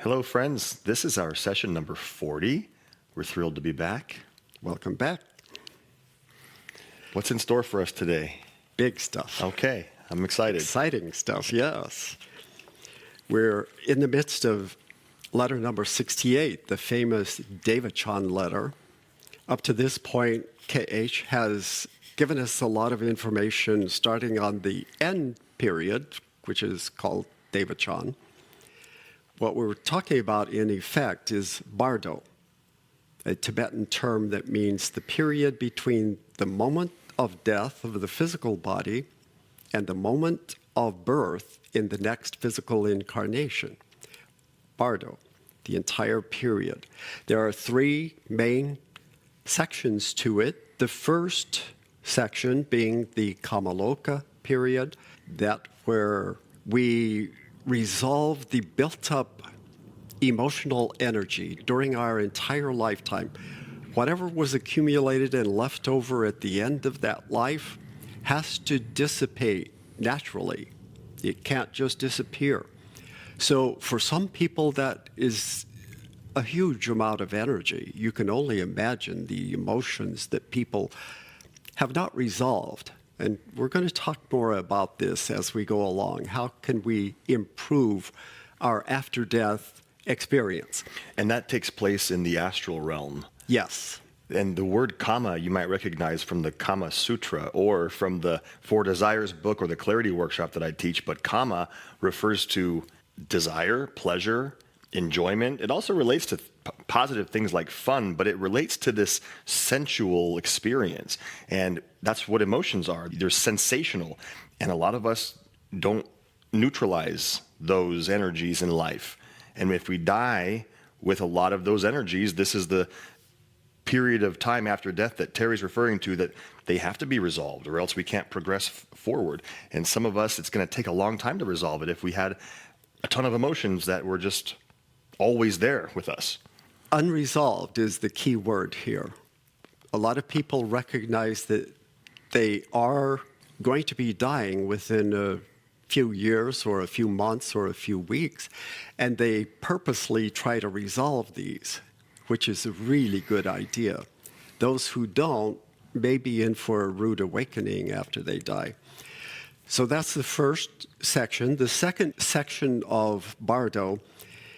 Hello, friends. This is our session number 40. We're thrilled to be back. Welcome back. What's in store for us today? Big stuff. Okay, I'm excited. Exciting stuff, yes. We're in the midst of letter number 68, the famous Devachan letter. Up to this point, KH has given us a lot of information starting on the end period, which is called Devachan. What we're talking about, in effect, is Bardo, a Tibetan term that means the period between the moment of death of the physical body and the moment of birth in the next physical incarnation. Bardo, the entire period. There are three main sections to it. The first section being the Kama Loka period, that where we resolve the built-up emotional energy during our entire lifetime. Whatever was accumulated and left over at the end of that life has to dissipate naturally. It can't just disappear. So for some people, that is a huge amount of energy. You can only imagine the emotions that people have not resolved. And we're going to talk more about this as we go along. How can we improve our after-death experience? And that takes place in the astral realm. Yes. And the word Kama you might recognize from the Kama Sutra or from the Four Desires book or the Clarity Workshop that I teach. But Kama refers to desire, pleasure, enjoyment. It also relates to positive things like fun, but it relates to this sensual experience. And that's what emotions are. They're sensational. And a lot of us don't neutralize those energies in life. And if we die with a lot of those energies, this is the period of time after death that Terry's referring to, that they have to be resolved or else we can't progress forward. And some of us, it's going to take a long time to resolve it if we had a ton of emotions that were just always there with us. Unresolved is the key word here. A lot of people recognize that they are going to be dying within a few years or a few months or a few weeks, and they purposely try to resolve these, which is a really good idea. Those who don't may be in for a rude awakening after they die. So that's the first section. The second section of Bardo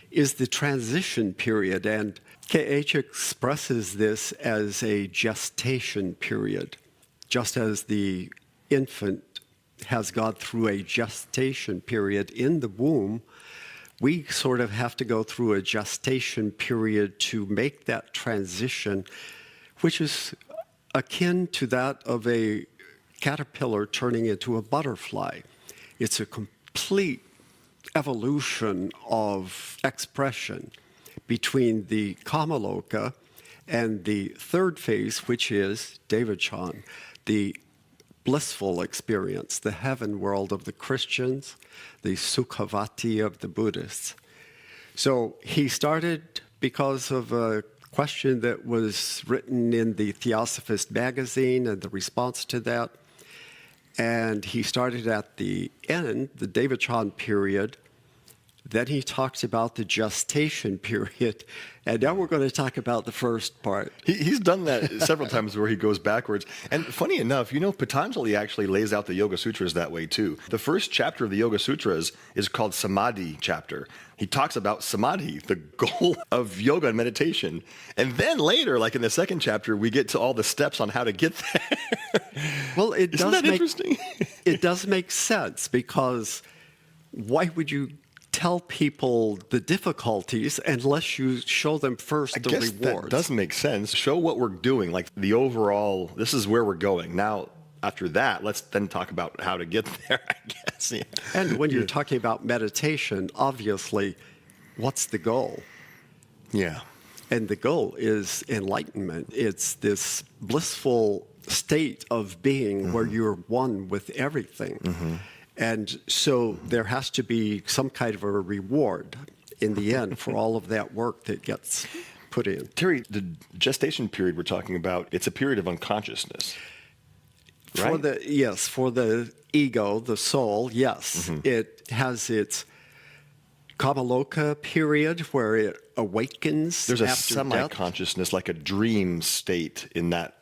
is the transition period, and KH expresses this as a gestation period. Just as the infant has gone through a gestation period in the womb, we sort of have to go through a gestation period to make that transition, which is akin to that of a caterpillar turning into a butterfly. It's a complete evolution of expression between the Kama Loka and the third phase, which is Devachan, the blissful experience, the heaven world of the Christians, the Sukhavati of the Buddhists. So he started because of a question that was written in the Theosophist magazine and the response to that. And he started at the end, the Devachan period. Then he talks about the gestation period. And now we're going to talk about the first part. He's done that several times where he goes backwards. And funny enough, Patanjali actually lays out the Yoga Sutras that way too. The first chapter of the Yoga Sutras is called Samadhi chapter. He talks about Samadhi, the goal of yoga and meditation. And then later, like in the second chapter, we get to all the steps on how to get there. Well, Isn't that interesting? It does make sense, because why would you tell people the difficulties unless you show them first the rewards? That does make sense. Show what we're doing, like the overall, this is where we're going. Now, after that, let's then talk about how to get there, I guess. Yeah. And when you're talking about meditation, obviously, what's the goal? Yeah. And the goal is enlightenment. It's this blissful state of being where you're one with everything. And so there has to be some kind of a reward in the end for all of that work that gets put in. Terry, the gestation period we're talking about, it's a period of unconsciousness, right? For the ego, the soul, yes. It has its Kama Loka period where it awakens There's a after death. semi-consciousness, like a dream state in that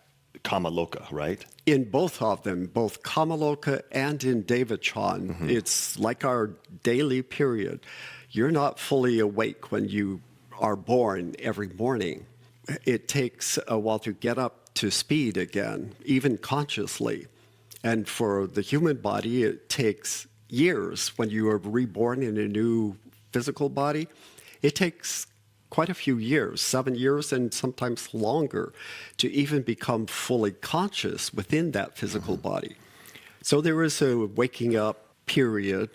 Kama Loka, right? In both of them, both Kama Loka and in Devachan, it's like our daily period. You're not fully awake when you are born every morning. It takes a while to get up to speed again, even consciously. And for the human body, it takes years. When you are reborn in a new physical body, it takes quite a few years, 7 years and sometimes longer, to even become fully conscious within that physical body. So there is a waking up period,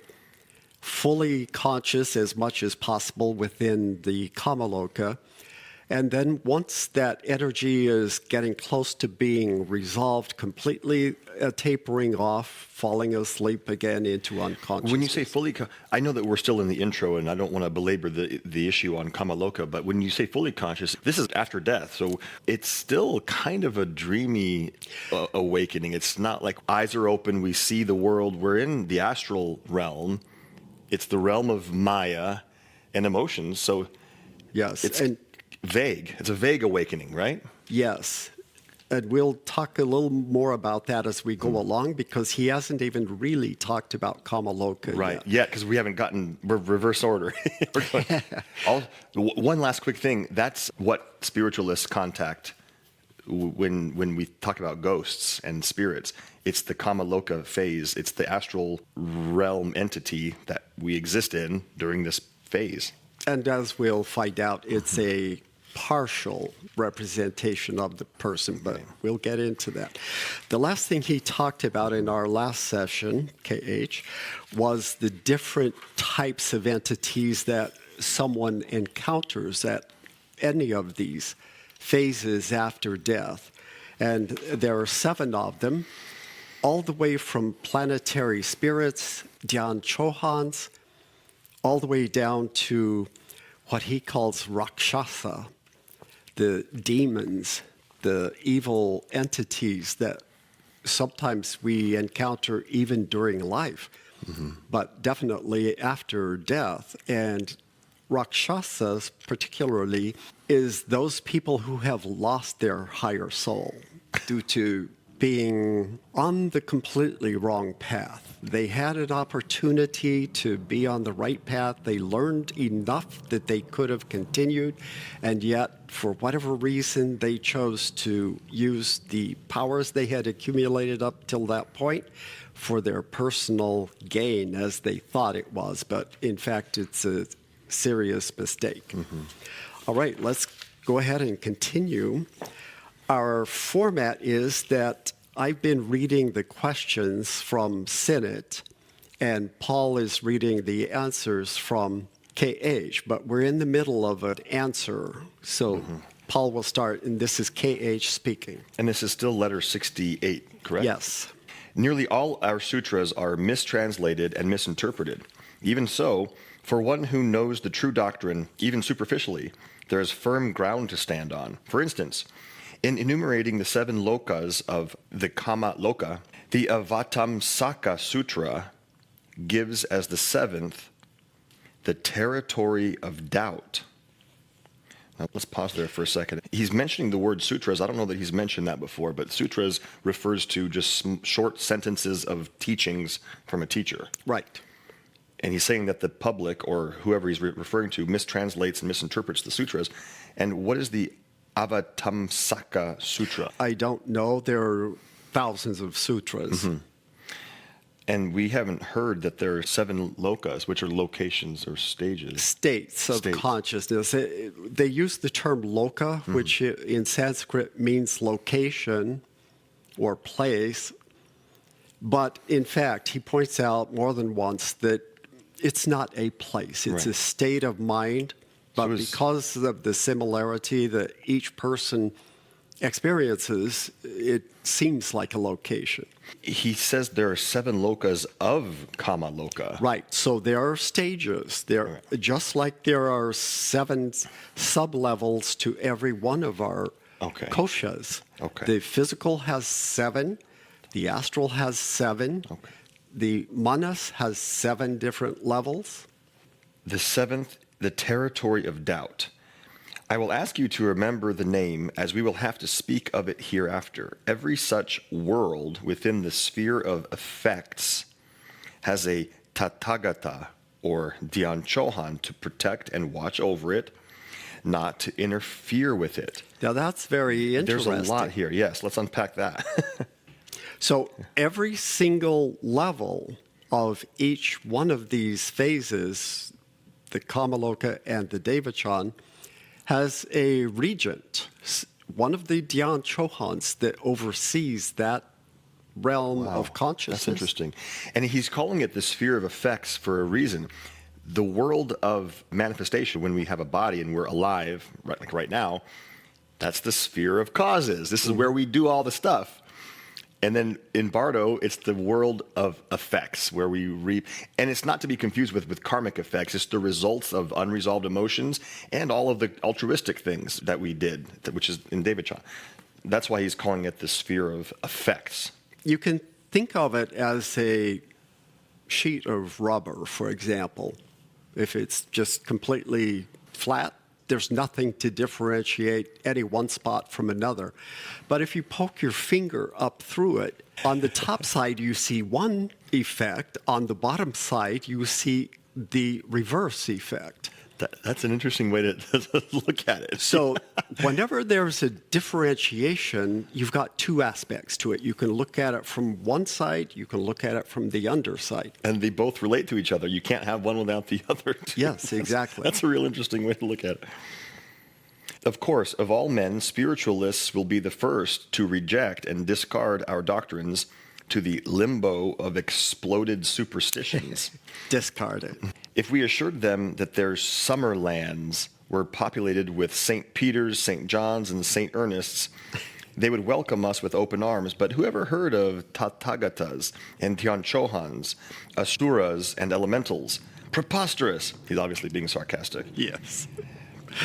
fully conscious as much as possible within the Kama Loka. And then once that energy is getting close to being resolved completely, tapering off, falling asleep again into unconsciousness. When you say fully, I know that we're still in the intro, and I don't want to belabor the issue on Kama Loka, but when you say fully conscious, this is after death, so it's still kind of a dreamy awakening. It's not like eyes are open, we see the world. We're in the astral realm. It's the realm of Maya and emotions, so yes, it's vague. It's a vague awakening, right? Yes. And we'll talk a little more about that as we go along, because he hasn't even really talked about Kama Loka right. yet. Because we haven't we're reverse order. One last quick thing. That's what spiritualists contact when we talk about ghosts and spirits. It's the Kama Loka phase. It's the astral realm entity that we exist in during this phase. And as we'll find out, it's a partial representation of the person, but we'll get into that. The last thing he talked about in our last session, KH, was the different types of entities that someone encounters at any of these phases after death. And there are 7 of them, all the way from planetary spirits, Dhyan Chohans, all the way down to what he calls Rakshasa, the demons, the evil entities that sometimes we encounter even during life, but definitely after death. And Rakshasas particularly is those people who have lost their higher soul due to being on the completely wrong path. They had an opportunity to be on the right path. They learned enough that they could have continued, and yet, for whatever reason, they chose to use the powers they had accumulated up till that point for their personal gain, as they thought it was. But in fact, it's a serious mistake. All right, let's go ahead and continue. Our format is that I've been reading the questions from Sinnett, and Paul is reading the answers from KH, but we're in the middle of an answer. So Paul will start, and this is KH speaking. And this is still letter 68, correct? Yes. Nearly all our sutras are mistranslated and misinterpreted. Even so, for one who knows the true doctrine, even superficially, there is firm ground to stand on. For instance, in enumerating the 7 lokas of the Kama Loka, the Avatamsaka Sutra gives as the 7th the territory of doubt. Now, let's pause there for a second. He's mentioning the word sutras. I don't know that he's mentioned that before, but sutras refers to just short sentences of teachings from a teacher. Right. And he's saying that the public, or whoever he's referring to, mistranslates and misinterprets the sutras. And what is the Avatamsaka Sutra? I don't know. There are thousands of sutras. And we haven't heard that there are 7 lokas, which are locations or stages. States of consciousness. They use the term loka, which in Sanskrit means location or place. But in fact, he points out more than once that it's not a place. It's a state of mind. But because of the similarity that each person experiences, it seems like a location. He says there are 7 lokas of Kama Loka. Right. So there are stages. Just like there are 7 sub-levels to every one of our koshas. The physical has 7. The astral has 7. The manas has 7 different levels. The seventh, the territory of doubt. I will ask you to remember the name, as we will have to speak of it hereafter. Every such world within the sphere of effects has a Tathagata, or Dhyan Chohan, to protect and watch over it, not to interfere with it. Now that's very interesting. There's a lot here. Yes, let's unpack that. So every single level of each one of these phases, the Kama Loka and the Devachan, has a regent, one of the Dhyan Chohans that oversees that realm of consciousness. That's interesting. And he's calling it the sphere of effects for a reason. The world of manifestation, when we have a body and we're alive, like right now, that's the sphere of causes. This is where we do all the stuff. And then in Bardo, it's the world of effects, where we reap. And it's not to be confused with karmic effects. It's the results of unresolved emotions and all of the altruistic things that we did, which is in Devachan. That's why he's calling it the sphere of effects. You can think of it as a sheet of rubber, for example. If it's just completely flat, there's nothing to differentiate any one spot from another. But if you poke your finger up through it, on the top side you see one effect, on the bottom side you see the reverse effect. That's an interesting way to look at it. So whenever there's a differentiation, you've got two aspects to it. You can look at it from one side, you can look at it from the underside. And they both relate to each other. You can't have one without the other. Yes, exactly. That's a real interesting way to look at it. Of course, of all men, spiritualists will be the first to reject and discard our doctrines to the limbo of exploded superstitions. Discard it. If we assured them that their Summerlands were populated with St. Peter's, St. John's, and St. Ernest's, they would welcome us with open arms. But who ever heard of Tathagatas and Dhyan Chohans, Asuras, and Elementals? Preposterous! He's obviously being sarcastic. Yes.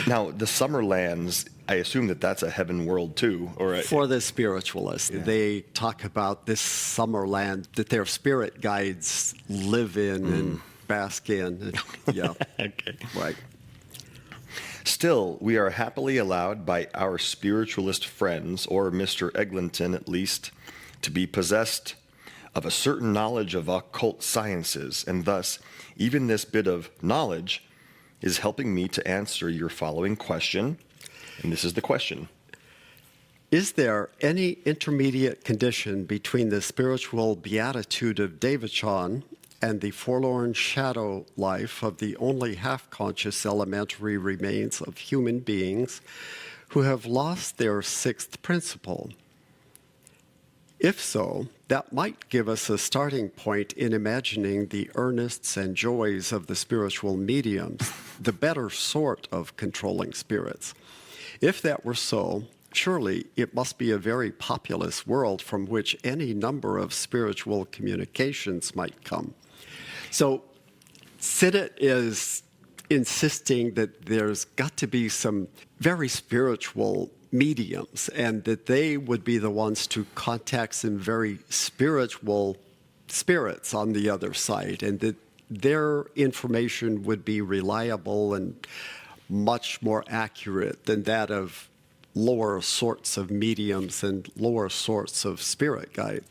Now, the Summerlands, I assume that that's a heaven world too, or for the spiritualists, they talk about this Summerland that their spirit guides live in and bask in. Yeah. Okay. Right. Still, we are happily allowed by our spiritualist friends, or Mr. Eglinton at least, to be possessed of a certain knowledge of occult sciences, and thus, even this bit of knowledge is helping me to answer your following question, and this is the question. Is there any intermediate condition between the spiritual beatitude of Devachan and the forlorn shadow life of the only half-conscious elementary remains of human beings who have lost their sixth principle? If so, that might give us a starting point in imagining the earnests and joys of the spiritual mediums, the better sort of controlling spirits. If that were so, surely it must be a very populous world from which any number of spiritual communications might come. So Sinnett is insisting that there's got to be some very spiritual mediums, and that they would be the ones to contact some very spiritual spirits on the other side, and that their information would be reliable and much more accurate than that of lower sorts of mediums and lower sorts of spirit guide.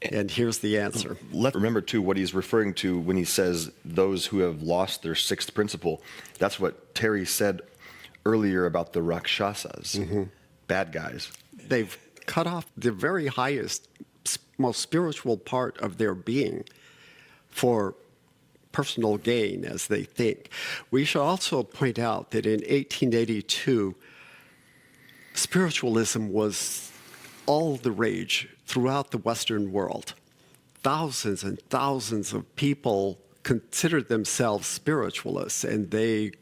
And here's the answer. Let's remember, too, what he's referring to when he says those who have lost their sixth principle. That's what Terry said earlier about the Rakshasas, bad guys. They've cut off the very highest, most spiritual part of their being for personal gain, as they think. We should also point out that in 1882, spiritualism was all the rage throughout the Western world. Thousands and thousands of people considered themselves spiritualists, and they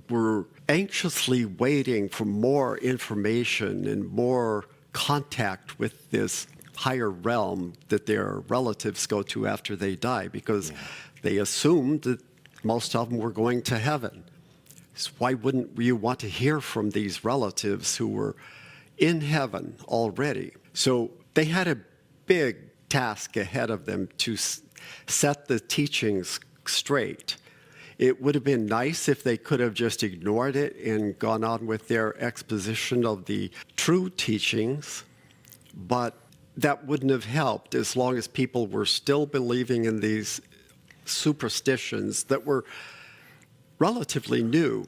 were anxiously waiting for more information and more contact with this higher realm that their relatives go to after they die, because they assumed that most of them were going to heaven. So why wouldn't you want to hear from these relatives who were in heaven already? So they had a big task ahead of them to set the teachings straight. It would have been nice if they could have just ignored it and gone on with their exposition of the true teachings, but that wouldn't have helped as long as people were still believing in these superstitions that were relatively new.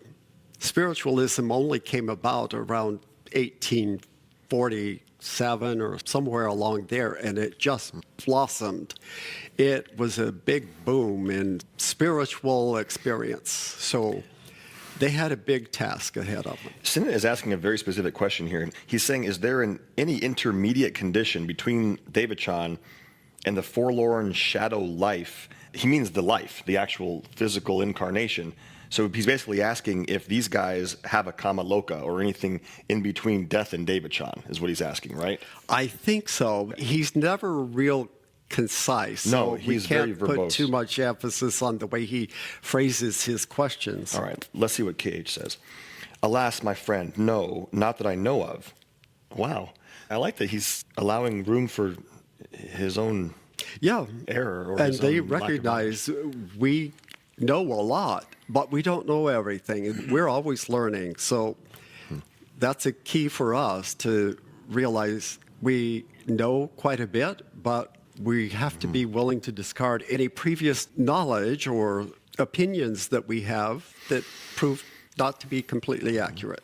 Spiritualism only came about around 1847 or somewhere along there, and it just blossomed. It was a big boom in spiritual experience. So they had a big task ahead of them. Sinnett is asking a very specific question here. He's saying, is there any intermediate condition between Devachan and the forlorn shadow life? He means the life, the actual physical incarnation. So he's basically asking if these guys have a Kama Loka or anything in between death and Devachan, is what he's asking, right? I think so. He's never real concise. No, so he's we can't very verbose. put too much emphasis on the way he phrases his questions. All right, let's see what KH says. Alas, my friend, no, not that I know of. Wow. I like that he's allowing room for his own error. Or and his they own lack of recognize we know a lot, but we don't know everything. We're always learning. So that's a key for us to realize we know quite a bit, but we have to be willing to discard any previous knowledge or opinions that we have that prove not to be completely accurate.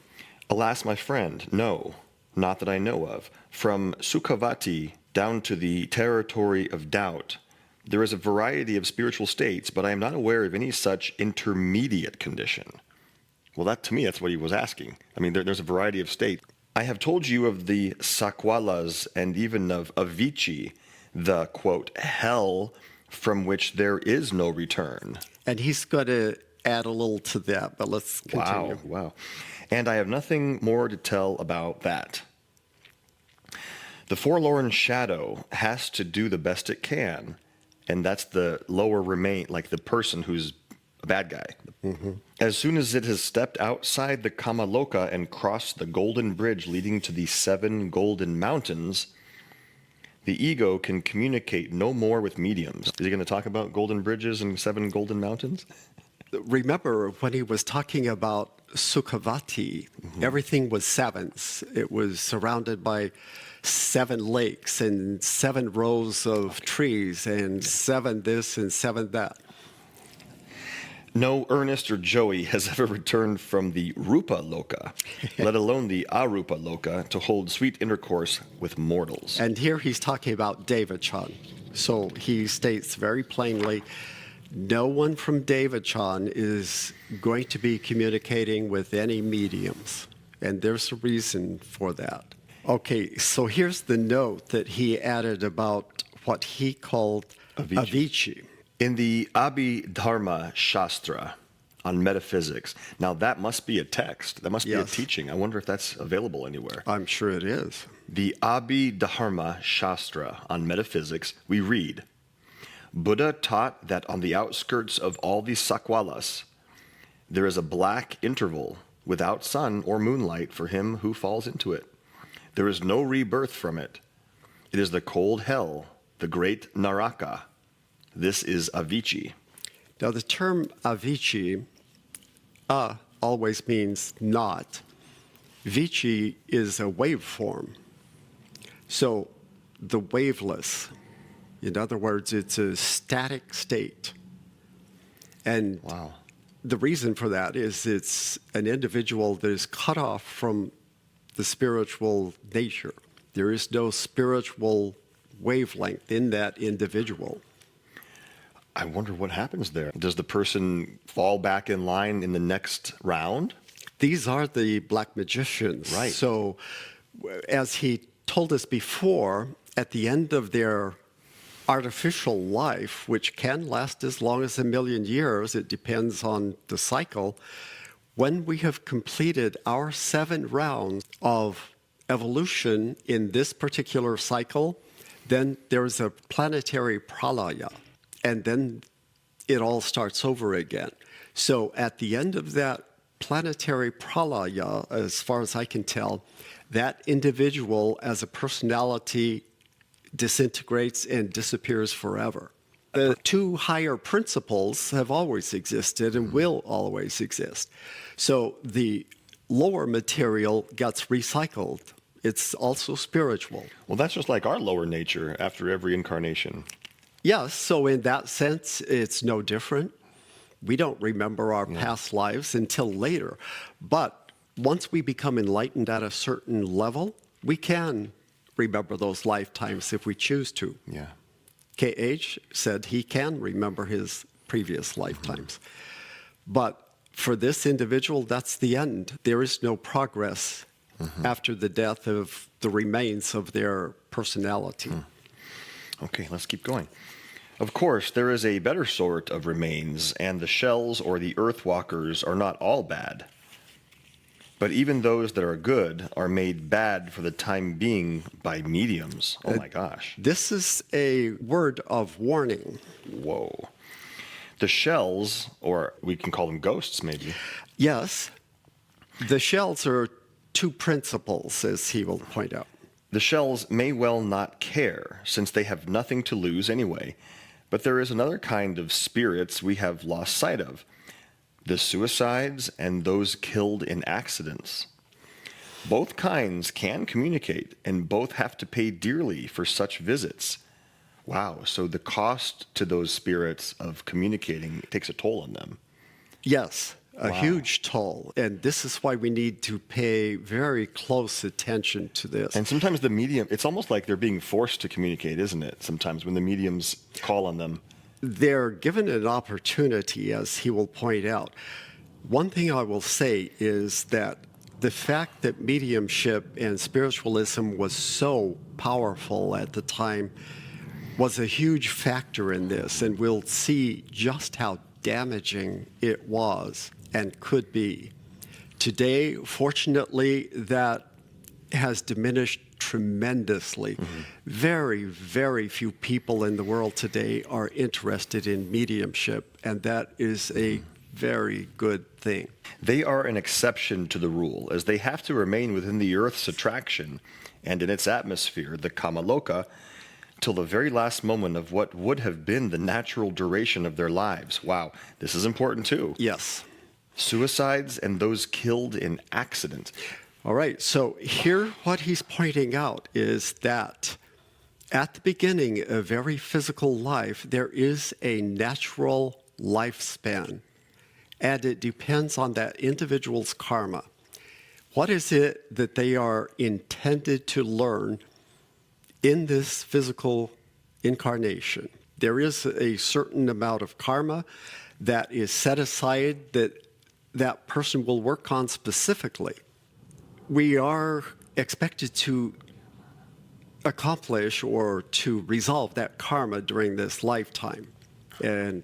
Alas, my friend, no, not that I know of. From Sukhavati down to the territory of doubt, there is a variety of spiritual states, but I am not aware of any such intermediate condition. Well, that to me, that's what he was asking. I mean, there's a variety of states. I have told you of the Sakwalas and even of Avicii, the, quote, hell from which there is no return. And he's going to add a little to that, but let's continue. Wow. And I have nothing more to tell about that. The forlorn shadow has to do the best it can, and that's the lower remain, like the person who's a bad guy. Mm-hmm. As soon as it has stepped outside the Kama Loka and crossed the golden bridge leading to the 7 golden mountains, the ego can communicate no more with mediums. Is he going to talk about golden bridges and 7 golden mountains? Remember when he was talking about Sukhavati, everything was sevens. It was surrounded by 7 lakes and 7 rows of trees and 7 this and 7 that. No Ernest or Joey has ever returned from the Rupa Loka, let alone the Arupa Loka, to hold sweet intercourse with mortals. And here he's talking about Devachan. So he states very plainly, no one from Devachan is going to be communicating with any mediums. And there's a reason for that. Okay, so here's the note that he added about what he called Avicii. In the Abhidharma Shastra on metaphysics, now that must be a text, that must be a teaching. I wonder if that's available anywhere. I'm sure it is. The Abhidharma Shastra on metaphysics, we read, Buddha taught that on the outskirts of all these sakwalas, there is a black interval without sun or moonlight for him who falls into it. There is no rebirth from it. It is the cold hell, the great Naraka. This is Avicii. Now, the term Avicii always means not. Vici is a waveform. So, the waveless. In other words, it's a static state. And the reason for that is it's an individual that is cut off from the spiritual nature. There is no spiritual wavelength in that individual. I wonder what happens there. Does the person fall back in line in the next round? These are the black magicians. Right. So, as he told us before, at the end of their artificial life, which can last as long as 1,000,000 years, it depends on the cycle, when we have completed our 7 rounds of evolution in this particular cycle, then there's a planetary pralaya. And then it all starts over again. So at the end of that planetary pralaya, as far as I can tell, that individual as a personality disintegrates and disappears forever. The two higher principles have always existed and will always exist. So the lower material gets recycled. It's also spiritual. Well, that's just like our lower nature after every incarnation. Yes, so in that sense, it's no different. We don't remember our past lives until later. But once we become enlightened at a certain level, we can remember those lifetimes if we choose to. Yeah. KH said he can remember his previous lifetimes. But for this individual, that's the end. There is no progress after the death of the remains of their personality. Okay, let's keep going. Of course, there is a better sort of remains, and the shells or the earthwalkers are not all bad. But even those that are good are made bad for the time being by mediums. Oh my gosh. This is a word of warning. Whoa. The shells, or we can call them ghosts maybe. Yes, the shells are two principles, as he will point out. The shells may well not care, since they have nothing to lose anyway. But there is another kind of spirits we have lost sight of. The suicides and those killed in accidents. Both kinds can communicate, and both have to pay dearly for such visits. Wow, so the cost to those spirits of communicating takes a toll on them. Yes, a Wow. huge toll. And this is why we need to pay very close attention to this. And sometimes the medium, it's almost like they're being forced to communicate, isn't it? Sometimes when the mediums call on them. They're given an opportunity, as he will point out. One thing I will say is that the fact that mediumship and spiritualism was so powerful at the time was a huge factor in this, and we'll see just how damaging it was and could be. Today, fortunately, that has diminished tremendously. Very, very few people in the world today are interested in mediumship, and that is a very good thing. They are an exception to the rule, as they have to remain within the Earth's attraction and in its atmosphere, the Kama Loka, till the very last moment of what would have been the natural duration of their lives. Wow, this is important too. Yes. Suicides and those killed in accident. All right, so here what he's pointing out is that at the beginning of every physical life, there is a natural lifespan, and it depends on that individual's karma. What is it that they are intended to learn in this physical incarnation? There is a certain amount of karma that is set aside that that person will work on specifically. We are expected to accomplish or to resolve that karma during this lifetime. And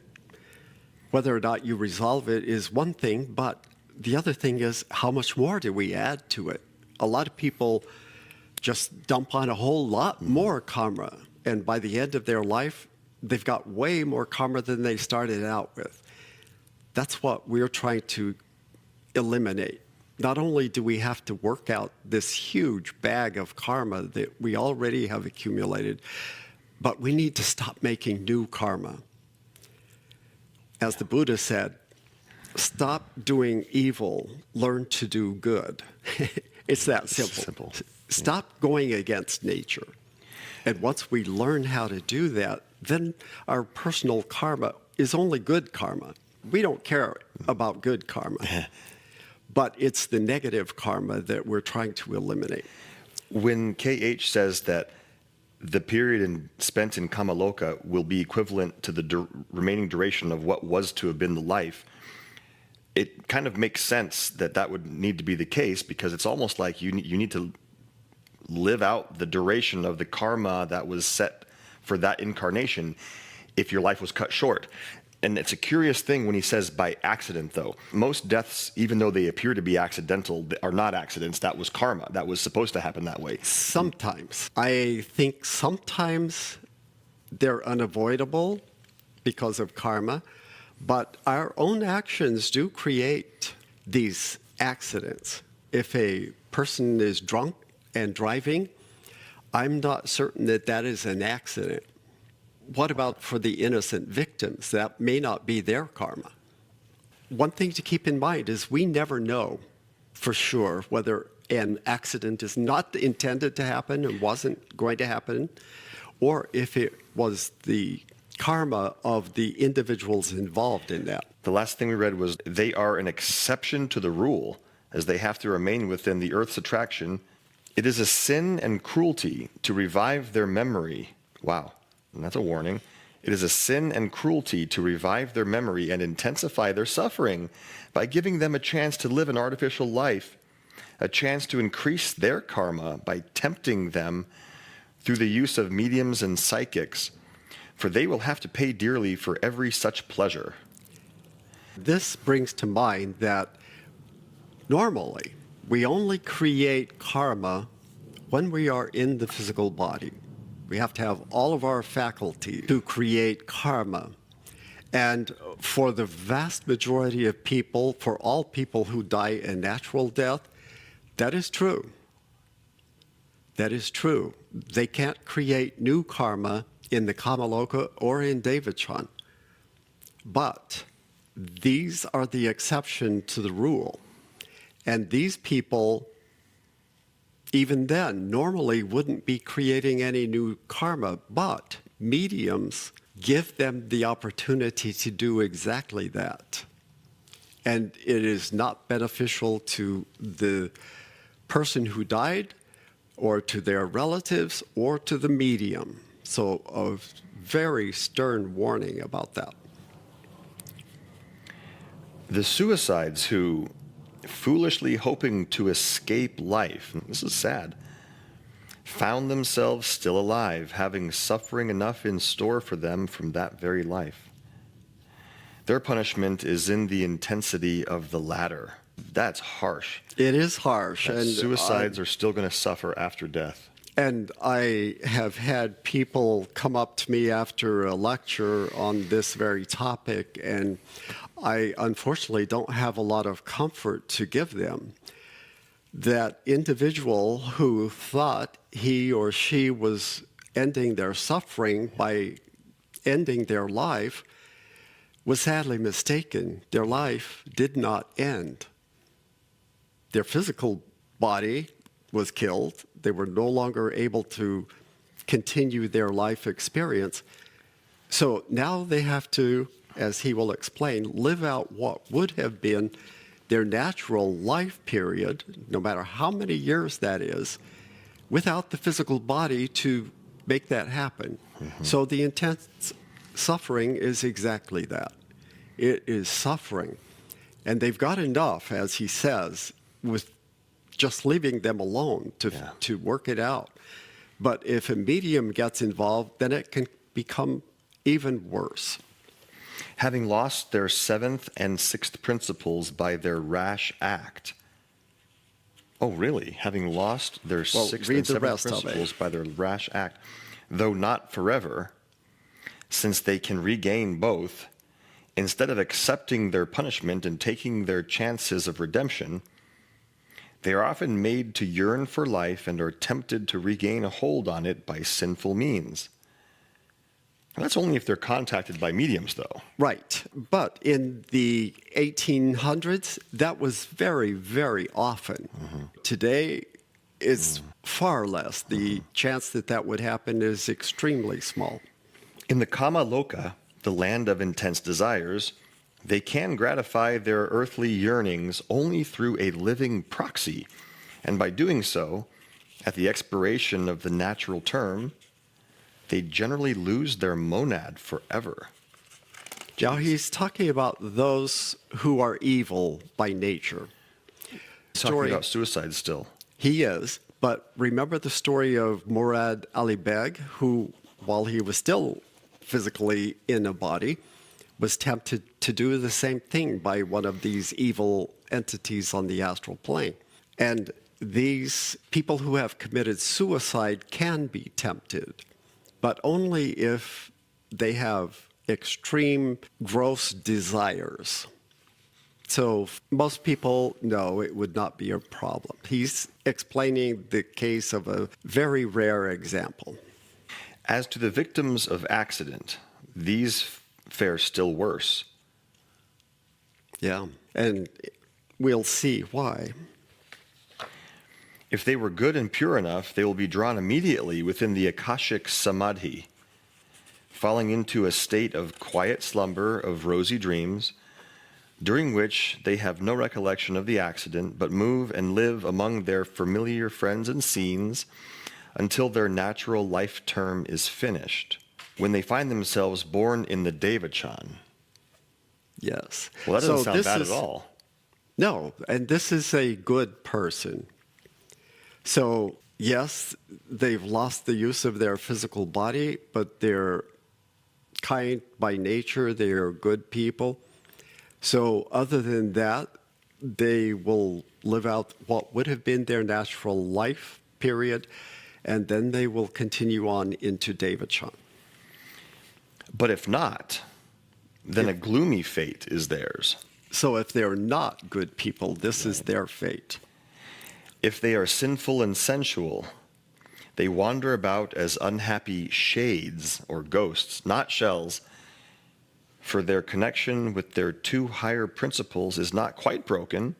whether or not you resolve it is one thing, but the other thing is how much more do we add to it? A lot of people just dump on a whole lot more karma, and by the end of their life, they've got way more karma than they started out with. That's what we're trying to eliminate. Not only do we have to work out this huge bag of karma that we already have accumulated, but we need to stop making new karma. As the Buddha said, stop doing evil, learn to do good. It's that simple. Stop going against nature. And once we learn how to do that, then our personal karma is only good karma. We don't care about good karma. But it's the negative karma that we're trying to eliminate. When KH says that the period spent in Kama Loka will be equivalent to the remaining duration of what was to have been the life, it kind of makes sense that that would need to be the case, because it's almost like you need to live out the duration of the karma that was set for that incarnation if your life was cut short. And it's a curious thing when he says by accident, though. Most deaths, even though they appear to be accidental, are not accidents. That was karma. That was supposed to happen that way. Sometimes. I think sometimes they're unavoidable because of karma, but our own actions do create these accidents. If a person is drunk and driving, I'm not certain that that is an accident. what about for the innocent victims? That may not be their karma. One thing to keep in mind is we never know for sure whether an accident is not intended to happen and wasn't going to happen, or if it was the karma of the individuals involved in that. The last thing we read was they are an exception to the rule, as they have to remain within the earth's attraction. It is a sin and cruelty to revive their memory. Wow, and that's a warning. It is a sin and cruelty to revive their memory and intensify their suffering by giving them a chance to live an artificial life, a chance to increase their karma by tempting them through the use of mediums and psychics, for they will have to pay dearly for every such pleasure. This brings to mind that normally we only create karma when we are in the physical body. We have to have all of our faculty to create karma. And for the vast majority of people, for all people who die a natural death, that is true. That is true. They can't create new karma in the Kama Loka or in Devachan. But these are the exception to the rule. And these people, even then, normally wouldn't be creating any new karma, but mediums give them the opportunity to do exactly that. And it is not beneficial to the person who died, or to their relatives, or to the medium. So a very stern warning about that. The suicides who, foolishly hoping to escape life, and this is sad, found themselves still alive, having suffering enough in store for them from that very life. Their punishment is in the intensity of the latter. That's harsh. It is harsh. And suicides are still going to suffer after death. And I have had people come up to me after a lecture on this very topic, and I unfortunately don't have a lot of comfort to give them. That individual who thought he or she was ending their suffering by ending their life was sadly mistaken. Their life did not end. Their physical body was killed. They were no longer able to continue their life experience. So now they have to, as he will explain, live out what would have been their natural life period, no matter how many years that is, without the physical body to make that happen. Mm-hmm. So the intense suffering is exactly that. It is suffering. And they've got enough, as he says, with just leaving them alone to work it out. But if a medium gets involved, then it can become even worse. Having lost their seventh and sixth principles by their rash act. Oh, really? Having lost their sixth and seventh principles by their rash act, though not forever, since they can regain both, instead of accepting their punishment and taking their chances of redemption, they are often made to yearn for life and are tempted to regain a hold on it by sinful means. That's only if they're contacted by mediums, though. Right. But in the 1800s, that was very, very often. Mm-hmm. Today, it's far less. The chance that that would happen is extremely small. In the Kama Loka, the land of intense desires, they can gratify their earthly yearnings only through a living proxy, and by doing so, at the expiration of the natural term, they generally lose their monad forever. Now he's talking about those who are evil by nature. Talking about suicide still. He is, but remember the story of Murad Ali Beg, who, while he was still physically in a body, was tempted to do the same thing by one of these evil entities on the astral plane. And these people who have committed suicide can be tempted, but only if they have extreme gross desires. So most people know it would not be a problem. He's explaining the case of a very rare example. As to the victims of accident, these fare still worse. Yeah, and we'll see why. If they were good and pure enough, they will be drawn immediately within the Akashic Samadhi, falling into a state of quiet slumber of rosy dreams, during which they have no recollection of the accident, but move and live among their familiar friends and scenes until their natural life term is finished, when they find themselves born in the Devachan. Yes. Well, that doesn't So sound bad at all. No, and this is a good person. So, yes, they've lost the use of their physical body, but they're kind by nature, they're good people. So, other than that, they will live out what would have been their natural life period, and then they will continue on into Devachan. But if not, then a gloomy fate is theirs. So, if they're not good people, this is their fate. If they are sinful and sensual, they wander about as unhappy shades or ghosts, not shells, for their connection with their two higher principles is not quite broken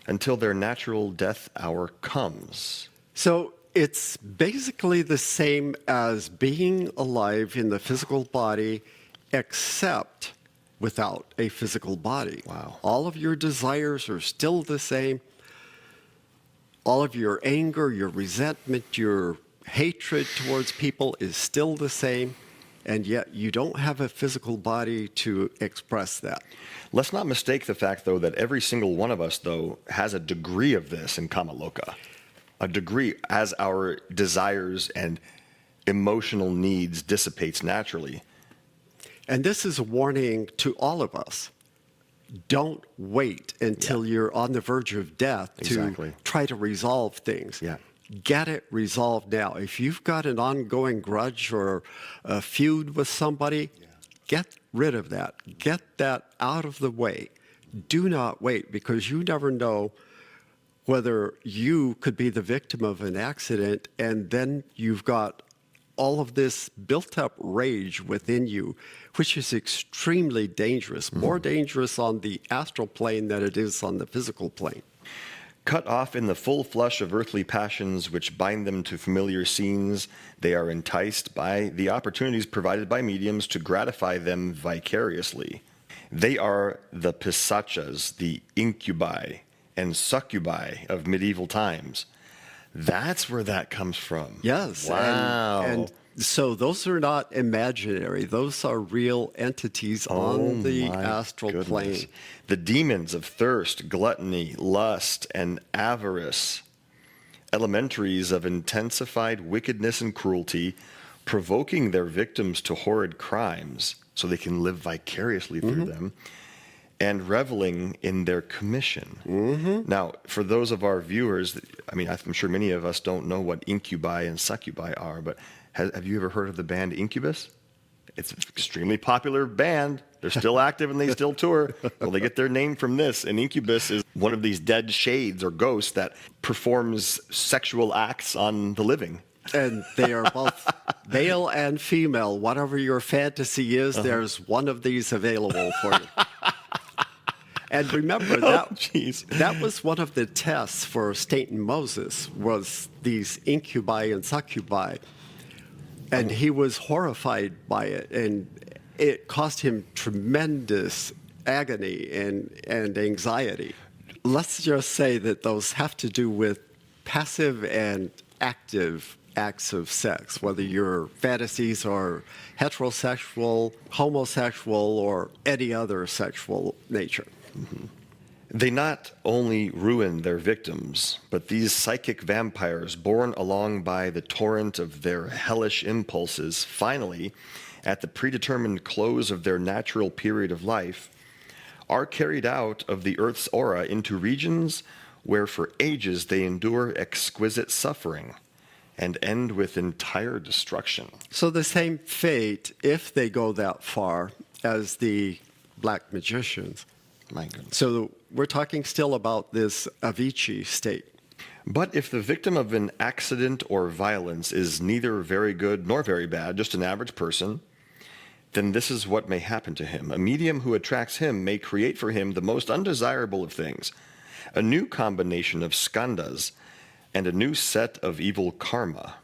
until their natural death hour comes. So it's basically the same as being alive in the physical body, except without a physical body. Wow. All of your desires are still the same. All of your anger, your resentment, your hatred towards people is still the same, and yet you don't have a physical body to express that. Let's not mistake the fact, though, that every single one of us, though, has a degree of this in Kama Loka. A degree as our desires and emotional needs dissipates naturally. And this is a warning to all of us. Don't wait until you're on the verge of death Exactly. to try to resolve things. Yeah. Get it resolved now. If you've got an ongoing grudge or a feud with somebody, get rid of that. Get that out of the way. Do not wait, because you never know whether you could be the victim of an accident, and then you've got all of this built-up rage within you, which is extremely dangerous, more dangerous on the astral plane than it is on the physical plane. Cut off in the full flush of earthly passions which bind them to familiar scenes, they are enticed by the opportunities provided by mediums to gratify them vicariously. They are the pisachas, the incubi and succubi of medieval times. That's where that comes from. Yes. Wow. And so those are not imaginary. Those are real entities on the astral plane. The demons of thirst, gluttony, lust, and avarice, elementaries of intensified wickedness and cruelty, provoking their victims to horrid crimes so they can live vicariously through them, and reveling in their commission. Now, for those of our viewers, I mean, I'm sure many of us don't know what incubi and succubi are, but have you ever heard of the band Incubus? It's an extremely popular band. They're still active and they still tour. Well, they get their name from this. And Incubus is one of these dead shades or ghosts that performs sexual acts on the living. And they are both male and female. Whatever your fantasy is, there's one of these available for you. And remember, that was one of the tests for Satan Moses, was these incubi and succubi. And he was horrified by it, and it caused him tremendous agony and anxiety. Let's just say that those have to do with passive and active acts of sex, whether your fantasies are heterosexual, homosexual, or any other sexual nature. They not only ruin their victims, but these psychic vampires, borne along by the torrent of their hellish impulses, finally, at the predetermined close of their natural period of life, are carried out of the Earth's aura into regions where for ages they endure exquisite suffering and end with entire destruction. So the same fate, if they go that far, as the black magicians. My goodness. So we're talking still about this Avicii state. But if the victim of an accident or violence is neither very good nor very bad, just an average person, then this is what may happen to him. A medium who attracts him may create for him the most undesirable of things, a new combination of skandhas and a new set of evil karma.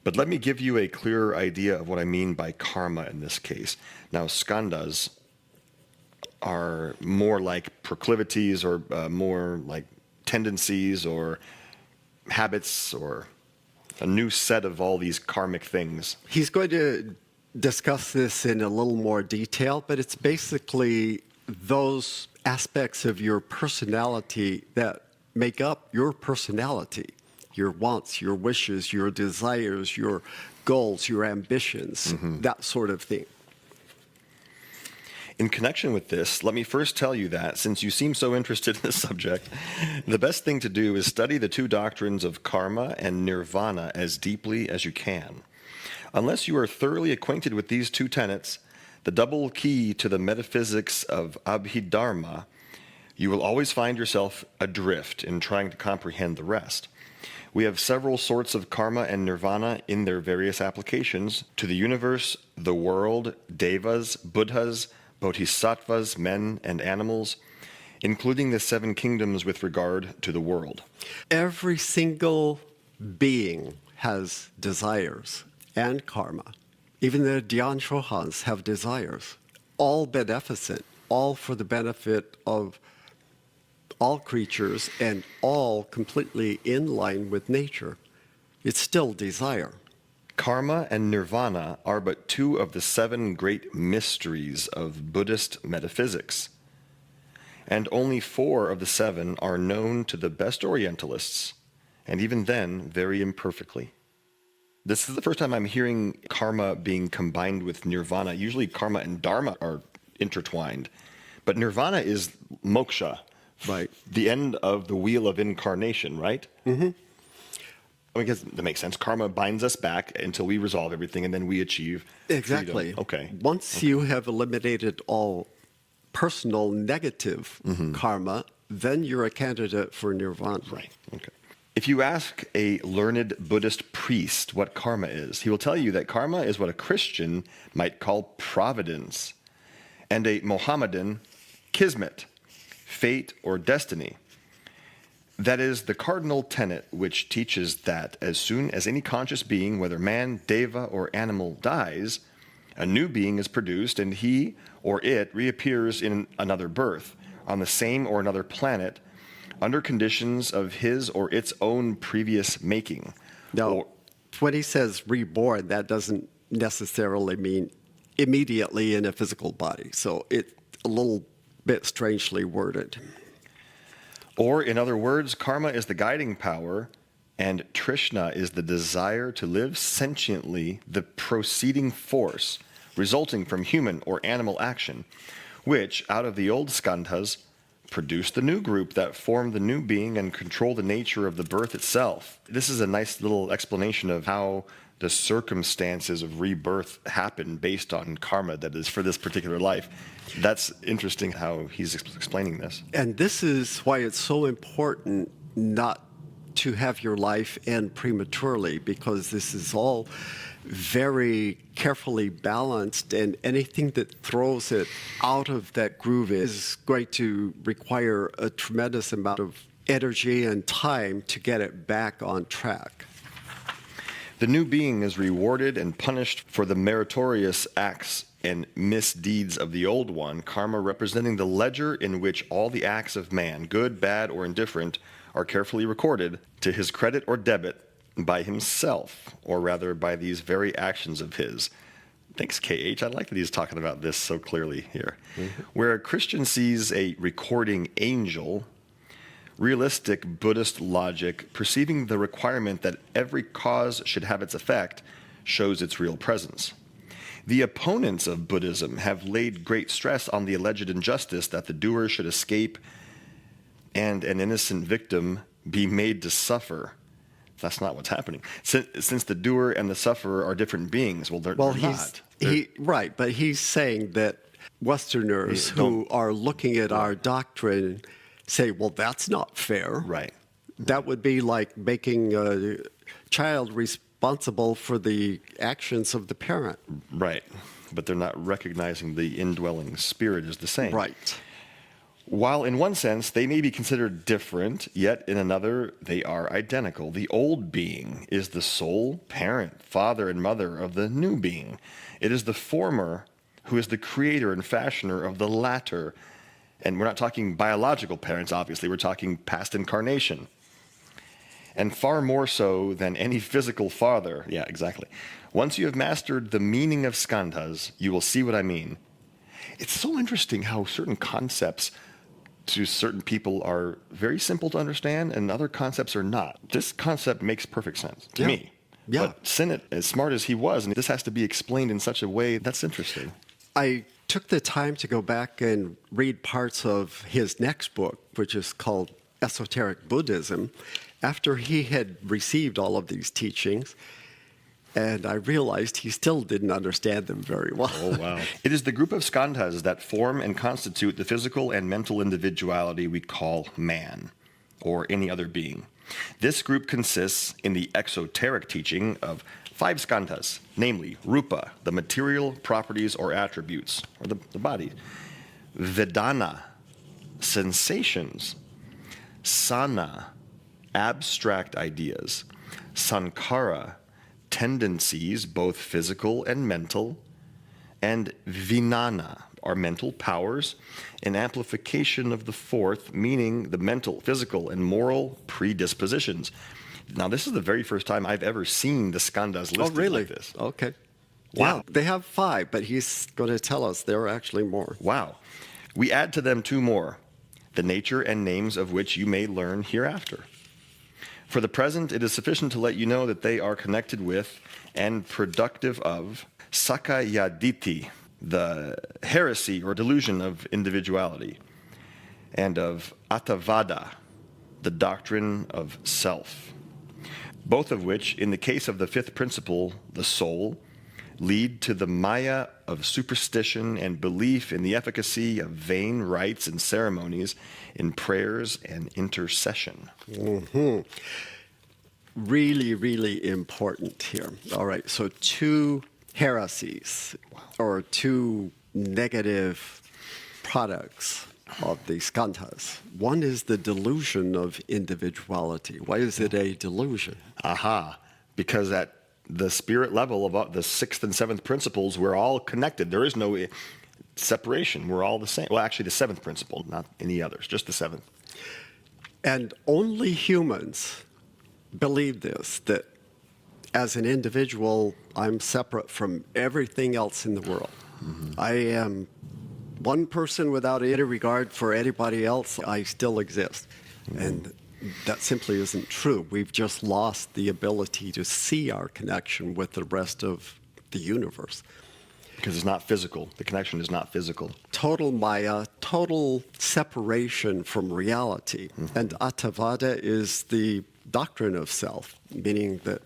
But let me give you a clearer idea of what I mean by karma in this case. Now, skandhas are more like proclivities or more like tendencies or habits or a new set of all these karmic things. He's going to discuss this in a little more detail, but it's basically those aspects of your personality that make up your personality. Your wants, your wishes, your desires, your goals, your ambitions, that sort of thing. In connection with this, let me first tell you that, since you seem so interested in this subject, the best thing to do is study the two doctrines of karma and nirvana as deeply as you can. Unless you are thoroughly acquainted with these two tenets, the double key to the metaphysics of Abhidharma, you will always find yourself adrift in trying to comprehend the rest. We have several sorts of karma and nirvana in their various applications to the universe, the world, devas, buddhas, bodhisattvas, men, and animals, including the seven kingdoms with regard to the world. Every single being has desires and karma. Even the Dhyan Chohans have desires, all beneficent, all for the benefit of all creatures and all completely in line with nature. It's still desire. Karma and nirvana are but two of the seven great mysteries of Buddhist metaphysics, and only four of the seven are known to the best Orientalists, and even then very imperfectly. This is the first time I'm hearing karma being combined with nirvana. Usually karma and dharma are intertwined, but nirvana is moksha. Right. The end of the wheel of incarnation, right? Mm-hmm. I mean, because that makes sense. Karma binds us back until we resolve everything, and then we achieve Exactly. freedom. Okay. Once you have eliminated all personal negative karma, then you're a candidate for nirvana. Right. Okay. If you ask a learned Buddhist priest what karma is, he will tell you that karma is what a Christian might call providence, and a Mohammedan kismet, fate or destiny. That is the cardinal tenet which teaches that as soon as any conscious being, whether man, deva, or animal, dies, a new being is produced, and he or it reappears in another birth, on the same or another planet, under conditions of his or its own previous making. Now, when he says reborn, that doesn't necessarily mean immediately in a physical body. So it's a little bit strangely worded. Or, in other words, karma is the guiding power, and trishna is the desire to live sentiently, the proceeding force resulting from human or animal action, which, out of the old skandhas, produce the new group that form the new being and control the nature of the birth itself. This is a nice little explanation of how the circumstances of rebirth happen based on karma that is for this particular life. That's interesting how he's explaining this. And this is why it's so important not to have your life end prematurely, because this is all very carefully balanced, and anything that throws it out of that groove is going to require a tremendous amount of energy and time to get it back on track. The new being is rewarded and punished for the meritorious acts and misdeeds of the old one, karma representing the ledger in which all the acts of man, good, bad, or indifferent, are carefully recorded to his credit or debit by himself, or rather by these very actions of his. Thanks, KH. I like that he's talking about this so clearly here. Mm-hmm. Where a Christian sees a recording angel, realistic Buddhist logic, perceiving the requirement that every cause should have its effect, shows its real presence. The opponents of Buddhism have laid great stress on the alleged injustice that the doer should escape and an innocent victim be made to suffer. That's not what's happening. Since the doer and the sufferer are different beings, they're not. Right, but he's saying that Westerners who are looking at our doctrine say, well, that's not fair. Right. That would be like making a child responsible for the actions of the parent. Right. But they're not recognizing the indwelling spirit is the same. Right. While in one sense they may be considered different, yet in another they are identical. The old being is the sole parent, father, and mother of the new being. It is the former who is the creator and fashioner of the latter. And we're not talking biological parents, obviously. We're talking past incarnation. And far more so than any physical father. Yeah, exactly. Once you have mastered the meaning of Skandhas, you will see what I mean. It's so interesting how certain concepts to certain people are very simple to understand and other concepts are not. This concept makes perfect sense to me. Yeah. But Sinnett, as smart as he was, and this has to be explained in such a way, that's interesting. I took the time to go back and read parts of his next book, which is called Esoteric Buddhism, after he had received all of these teachings, and I realized he still didn't understand them very well. Oh, wow. It is the group of skandhas that form and constitute the physical and mental individuality we call man, or any other being. This group consists, in the exoteric teaching, of 5 skandhas, namely Rupa, the material properties or attributes, or the body, Vedana, sensations, Sana, abstract ideas, Sankara, tendencies, both physical and mental, and Vinana, our mental powers, an amplification of the 4th, meaning the mental, physical, and moral predispositions. Now, this is the very first time I've ever seen the skandhas listed like this. Okay. Wow. Yeah, they have 5, but he's going to tell us there are actually more. Wow. We add to them 2 more, the nature and names of which you may learn hereafter. For the present, it is sufficient to let you know that they are connected with and productive of Sakayaditi, the heresy or delusion of individuality, and of Attavada, the doctrine of self, both of which, in the case of the 5th principle, the soul, lead to the maya of superstition and belief in the efficacy of vain rites and ceremonies in prayers and intercession. Mm-hmm. Really, really important here. All right, so 2 heresies, or 2 negative products of the skandhas. One is the delusion of individuality. Why is it a delusion? Aha, because at the spirit level of the 6th and 7th principles, we're all connected. There is no separation. We're all the same. Well, actually, the 7th principle, not any others, just the 7th. And only humans believe this, that as an individual, I'm separate from everything else in the world. Mm-hmm. I am one person without any regard for anybody else. I still exist. Mm-hmm. And that simply isn't true. We've just lost the ability to see our connection with the rest of the universe. Because it's not physical. The connection is not physical. Total maya, total separation from reality. Mm-hmm. And Attavada is the doctrine of self, meaning that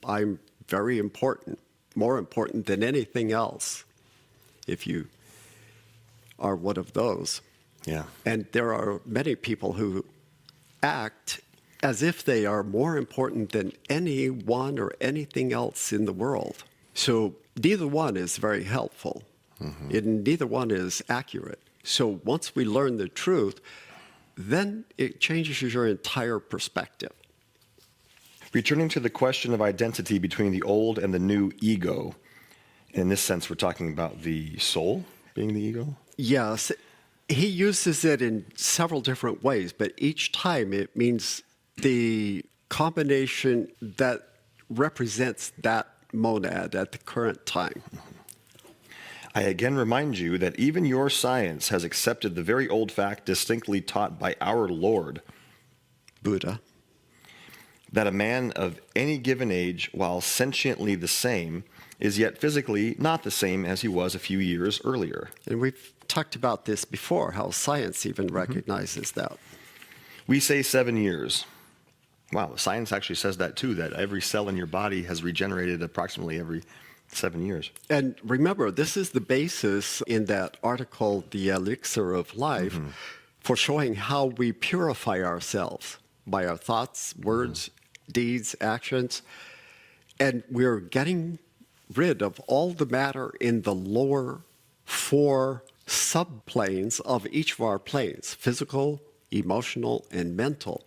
I'm very important, more important than anything else, if you are one of those. Yeah. And there are many people who act as if they are more important than anyone or anything else in the world. So neither one is very helpful, and neither one is accurate. So once we learn the truth, then it changes your entire perspective. Returning to the question of identity between the old and the new ego, in this sense, we're talking about the soul being the ego? Yes. He uses it in several different ways, but each time it means the combination that represents that monad at the current time. I again remind you that even your science has accepted the very old fact distinctly taught by our Lord, Buddha, that a man of any given age, while sentiently the same, is yet physically not the same as he was a few years earlier. And we've talked about this before, how science even recognizes that. We say 7 years. Wow, science actually says that too, that every cell in your body has regenerated approximately every 7 years. And remember, this is the basis in that article, The Elixir of Life, for showing how we purify ourselves. by our thoughts, words, deeds, actions. And we're getting rid of all the matter in the lower 4 subplanes of each of our planes, physical, emotional, and mental.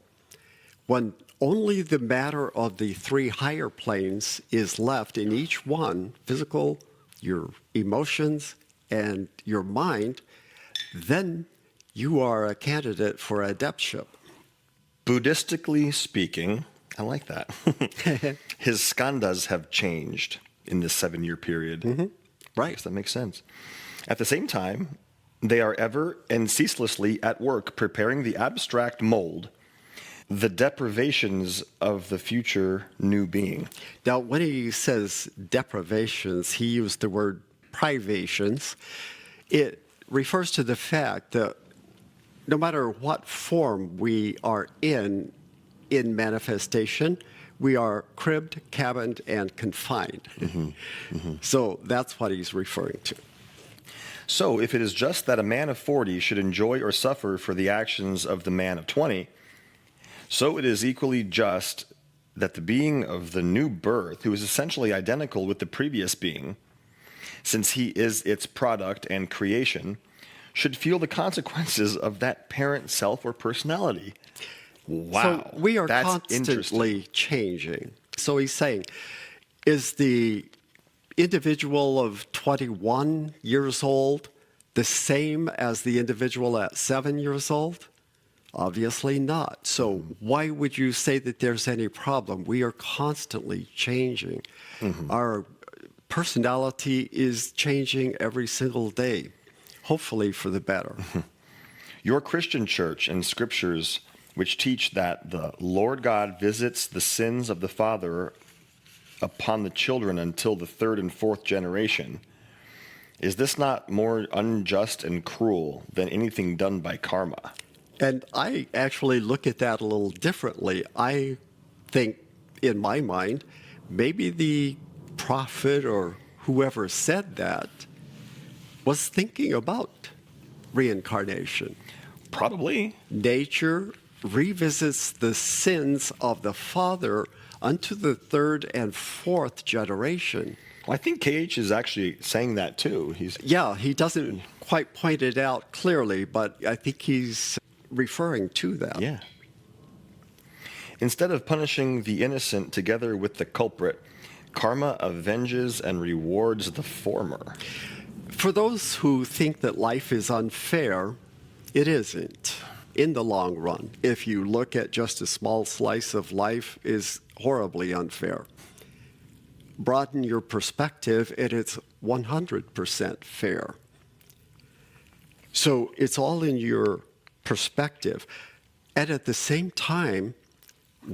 When only the matter of the 3 higher planes is left in each one, physical, your emotions, and your mind, then you are a candidate for adeptship. Buddhistically speaking, I like that. His skandhas have changed in this 7-year period. Mm-hmm. Right. I guess that makes sense. At the same time, they are ever and ceaselessly at work preparing the abstract mold, the deprivations of the future new being. Now, when he says deprivations, he used the word privations. It refers to the fact that no matter what form we are in manifestation, we are cribbed, cabined, and confined. Mm-hmm. Mm-hmm. So that's what he's referring to. So if it is just that a man of 40 should enjoy or suffer for the actions of the man of 20, so it is equally just that the being of the new birth, who is essentially identical with the previous being, since he is its product and creation, should feel the consequences of that parent self or personality. Wow. So we are that's constantly changing. So he's saying, is the individual of 21 years old the same as the individual at 7 years old? Obviously not. So why would you say that there's any problem? We are constantly changing. Mm-hmm. Our personality is changing every single day, hopefully for the better. Mm-hmm. Your Christian church and scriptures, which teach that the Lord God visits the sins of the father upon the children until the 3rd and 4th generation, is this not more unjust and cruel than anything done by karma? And I actually look at that a little differently. I think, in my mind, maybe the prophet or whoever said that was thinking about reincarnation. Probably. Nature revisits the sins of the father unto the 3rd and 4th generation. Well, I think KH is actually saying that too. He doesn't quite point it out clearly, but I think he's referring to that. Yeah. Instead of punishing the innocent together with the culprit, karma avenges and rewards the former. For those who think that life is unfair, it isn't in the long run. If you look at just a small slice of life, is horribly unfair. Broaden your perspective, and it's 100% fair. So it's all in your perspective. And at the same time,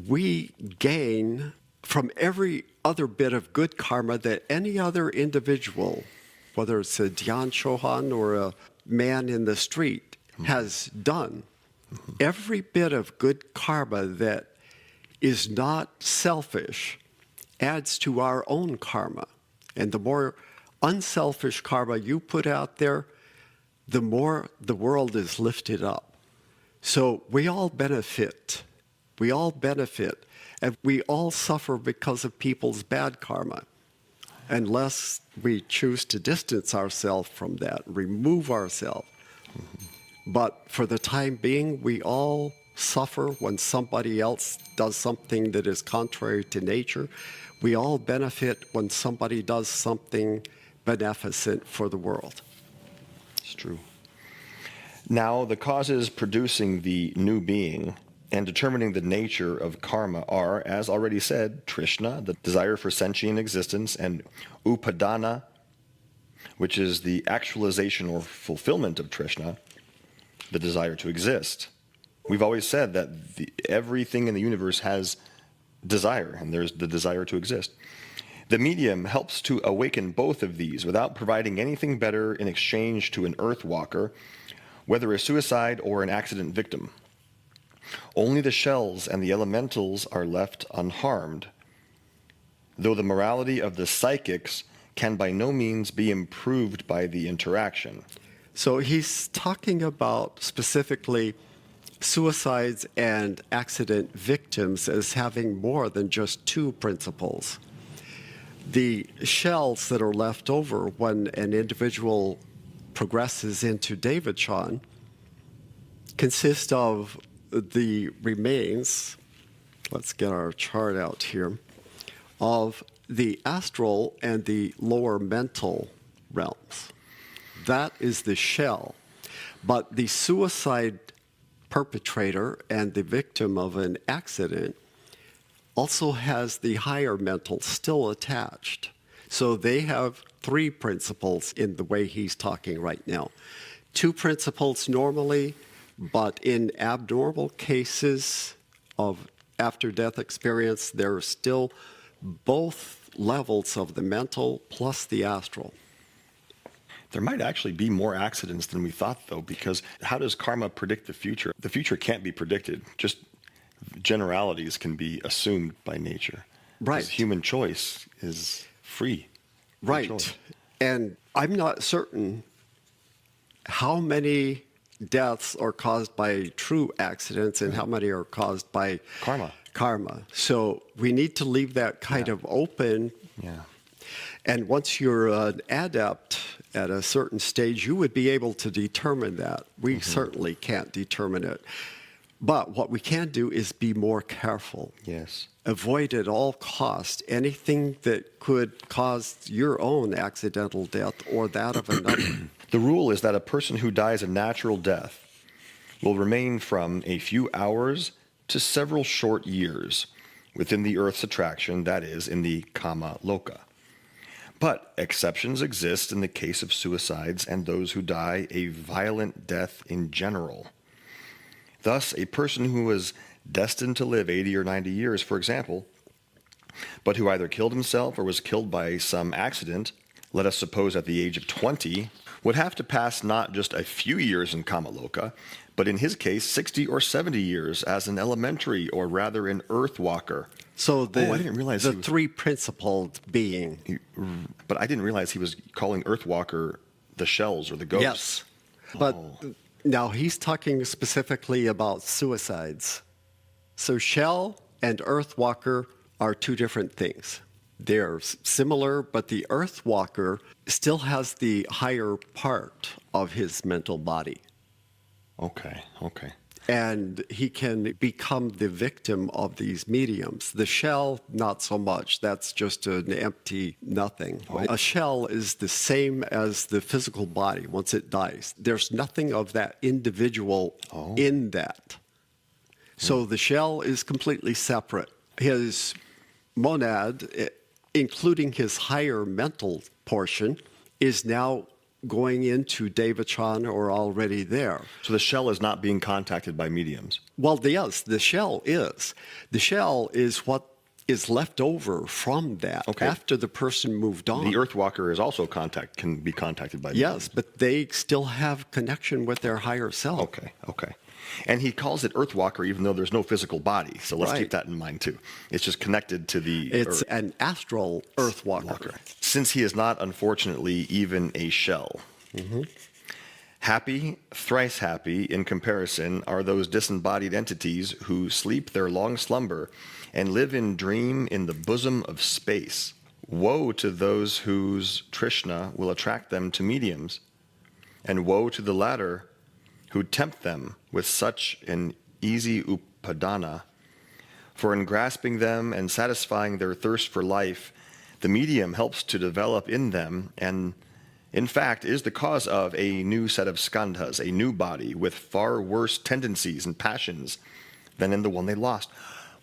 we gain from every other bit of good karma that any other individual, whether it's a Dhyan Chohan or a man in the street, has done. Every bit of good karma that is not selfish adds to our own karma. And the more unselfish karma you put out there, the more the world is lifted up. So we all benefit. We all benefit. And we all suffer because of people's bad karma, unless we choose to distance ourselves from that, remove ourselves. Mm-hmm. But for the time being, we all suffer when somebody else does something that is contrary to nature. We all benefit when somebody does something beneficent for the world. It's true. Now, the causes producing the new being and determining the nature of karma are, as already said, Trishna, the desire for sentient existence, and Upadana, which is the actualization or fulfillment of Trishna, the desire to exist. We've always said that everything in the universe has desire, and there's the desire to exist. The medium helps to awaken both of these without providing anything better in exchange to an earth walker, whether a suicide or an accident victim. Only the shells and the elementals are left unharmed, though the morality of the psychics can by no means be improved by the interaction. So he's talking about specifically suicides and accident victims as having more than just two principles. The shells that are left over when an individual progresses into Devachan consist of the remains, let's get our chart out here, of the astral and the lower mental realms. That is the shell. But the suicide perpetrator and the victim of an accident also has the higher mental still attached. So they have three principles in the way he's talking right now. Two principles normally, but in abnormal cases of after-death experience, there are still both levels of the mental plus the astral. There might actually be more accidents than we thought, though, because how does karma predict the future? The future can't be predicted. Just generalities can be assumed by nature. Right. Because human choice is free. Right. Choice. And I'm not certain how many deaths are caused by true accidents and how many are caused by karma. So we need to leave that kind of open. Yeah. And once you're an adept at a certain stage, you would be able to determine that. We certainly can't determine it. But what we can do is be more careful. Yes. Avoid at all costs anything that could cause your own accidental death or that of another. The rule is that a person who dies a natural death will remain from a few hours to several short years within the Earth's attraction, that is, in the Kama Loka. But exceptions exist in the case of suicides and those who die a violent death in general. Thus, a person who was destined to live 80 or 90 years, for example, but who either killed himself or was killed by some accident, let us suppose at the age of 20, would have to pass not just a few years in Kama Loka, but in his case, 60 or 70 years as an elementary, or rather an earthwalker. So I didn't realize the three principled being. But I didn't realize he was calling earthwalker the shells or the ghosts. Yes. But now he's talking specifically about suicides. So shell and earthwalker are two different things. They're similar, but the earthwalker still has the higher part of his mental body. Okay. And he can become the victim of these mediums. The shell, not so much. That's just an empty nothing. A shell is the same as the physical body once it dies. There's nothing of that individual in that. So the shell is completely separate. His monad, including his higher mental portion, is now going into Devachan or already there. So the shell is not being contacted by mediums? Well, yes, the shell is. The shell is what is left over from that after the person moved on. The earthwalker is also can be contacted by mediums? Yes, but they still have connection with their higher self. Okay. And he calls it earthwalker even though there's no physical body. So let's keep that in mind too. It's just connected to the It's earth. an astral earthwalker. Since he is not, unfortunately, even a shell. Happy, thrice happy in comparison are those disembodied entities who sleep their long slumber and live in dream in the bosom of space. Woe to those whose Trishna will attract them to mediums, and woe to the latter who tempt them with such an easy upadana. For in grasping them and satisfying their thirst for life, the medium helps to develop in them and, in fact, is the cause of a new set of skandhas, a new body with far worse tendencies and passions than in the one they lost.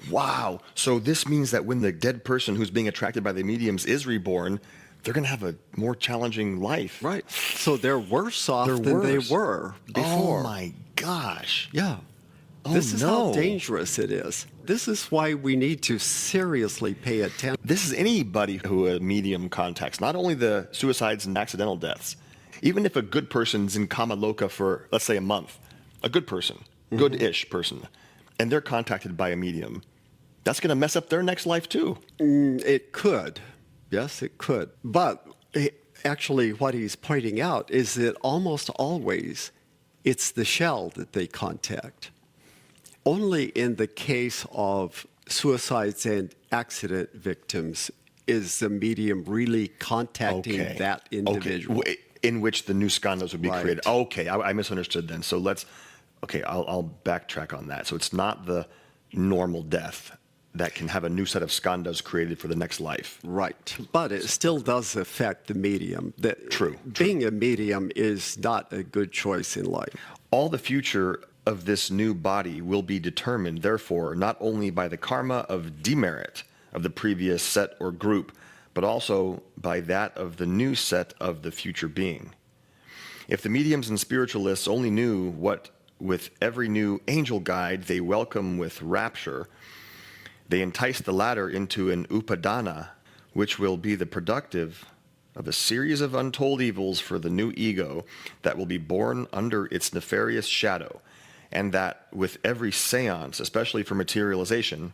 Wow. So this means that when the dead person who's being attracted by the mediums is reborn, they're going to have a more challenging life. Right. So they're worse off than they were before. Oh, my gosh. Yeah. Oh, this is how dangerous it is. This is why we need to seriously pay attention. This is anybody who a medium contacts, not only the suicides and accidental deaths. Even if a good person's in Kama Loka for, let's say, a month, a good person, good-ish person, and they're contacted by a medium, that's going to mess up their next life too. It could. Yes, it could. But actually what he's pointing out is that almost always it's the shell that they contact. Only in the case of suicides and accident victims is the medium really contacting that individual. Okay. In which the new skandhas would be Right. created. Okay, I misunderstood then. So I'll backtrack on that. So it's not the normal death that can have a new set of skandhas created for the next life. Right. But it still does affect the medium. True. Being a medium is not a good choice in life. All the future of this new body will be determined, therefore, not only by the karma of demerit of the previous set or group, but also by that of the new set of the future being. If the mediums and spiritualists only knew what, with every new angel guide they welcome with rapture, they entice the latter into an upadana, which will be the productive of a series of untold evils for the new ego that will be born under its nefarious shadow, and that with every seance, especially for materialization,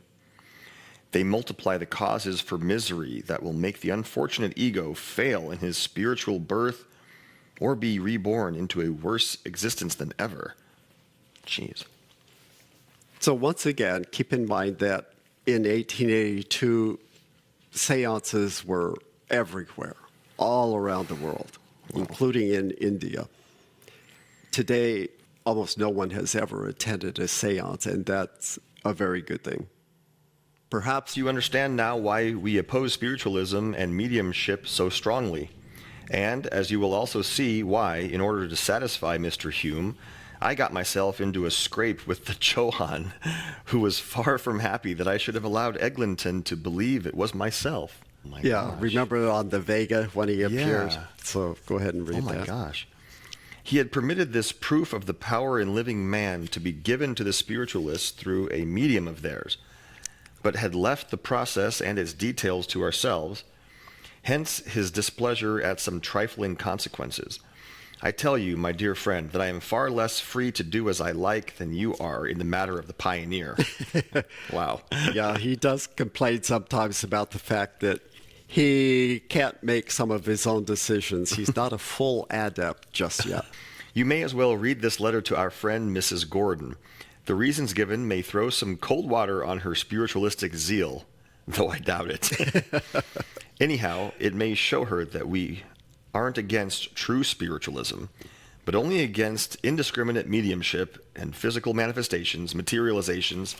they multiply the causes for misery that will make the unfortunate ego fail in his spiritual birth or be reborn into a worse existence than ever. Jeez. So once again, keep in mind that in 1882, seances were everywhere, all around the world, including in India. Today, almost no one has ever attended a seance, and that's a very good thing. Perhaps you understand now why we oppose spiritualism and mediumship so strongly. And as you will also see why, in order to satisfy Mr. Hume, I got myself into a scrape with the Chohan, who was far from happy that I should have allowed Eglinton to believe it was myself. Oh my gosh. Remember on the Vega when he appears? Yeah. So go ahead and read that. Oh my gosh. He had permitted this proof of the power in living man to be given to the spiritualists through a medium of theirs, but had left the process and its details to ourselves, hence his displeasure at some trifling consequences. I tell you, my dear friend, that I am far less free to do as I like than you are in the matter of the pioneer. Wow. Yeah, he does complain sometimes about the fact that he can't make some of his own decisions. He's not a full adept just yet. You may as well read this letter to our friend Mrs. Gordon. The reasons given may throw some cold water on her spiritualistic zeal, though I doubt it. Anyhow, it may show her that we aren't against true spiritualism, but only against indiscriminate mediumship and physical manifestations, materializations,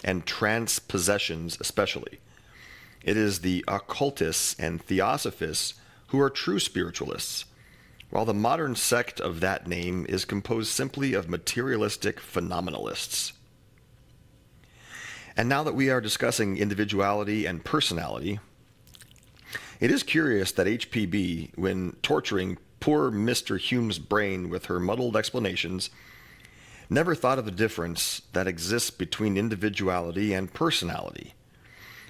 and transpossessions especially. It is the occultists and theosophists who are true spiritualists, while the modern sect of that name is composed simply of materialistic phenomenalists. And now that we are discussing individuality and personality, it is curious that HPB, when torturing poor Mr. Hume's brain with her muddled explanations, never thought of the difference that exists between individuality and personality,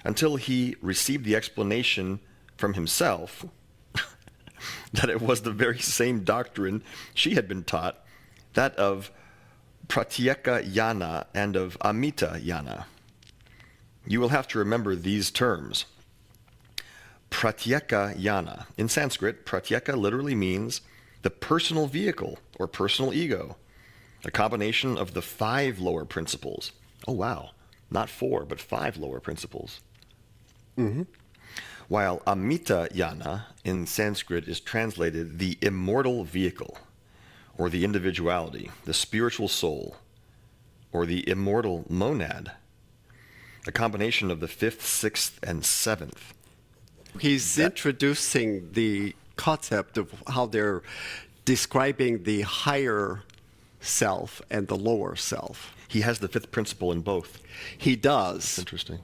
until he received the explanation from himself that it was the very same doctrine she had been taught, that of Pratyeka Yana and of Amita Yana. You will have to remember these terms. Pratyeka Yana. In Sanskrit, Pratyeka literally means the personal vehicle or personal ego, a combination of the 5 lower principles. Oh, wow. Not 4, but 5 lower principles. Mm-hmm. While Amita Yana in Sanskrit is translated the immortal vehicle, or the individuality, the spiritual soul, or the immortal monad, a combination of the 5th, 6th, and 7th. He's introducing the concept of how they're describing the higher self and the lower self. He has the 5th principle in both. He does. That's interesting.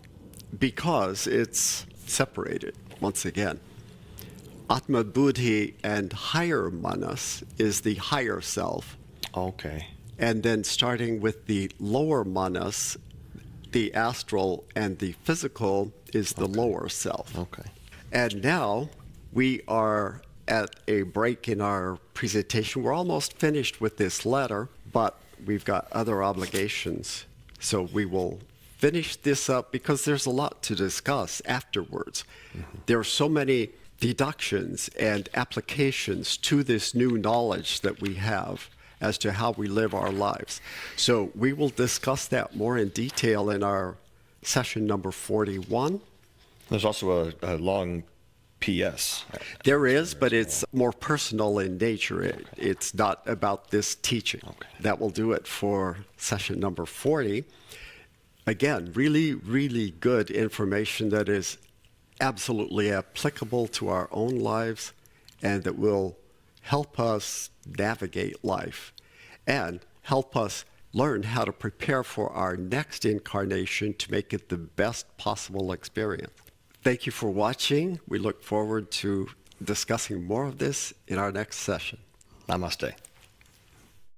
Because it's separated, once again. Atma Buddhi and higher manas is the higher self. Okay. And then starting with the lower manas, the astral and the physical is the lower self. Okay. And now we are at a break in our presentation. We're almost finished with this letter, but we've got other obligations. So we will finish this up because there's a lot to discuss afterwards. Mm-hmm. There are so many deductions and applications to this new knowledge that we have as to how we live our lives. So we will discuss that more in detail in our session number 41. There's also a long PS. There is, but it's more personal in nature. It's not about this teaching. Okay. That will do it for session number 40. Again, really, really good information that is absolutely applicable to our own lives and that will help us navigate life and help us learn how to prepare for our next incarnation to make it the best possible experience. Thank you for watching. We look forward to discussing more of this in our next session. Namaste.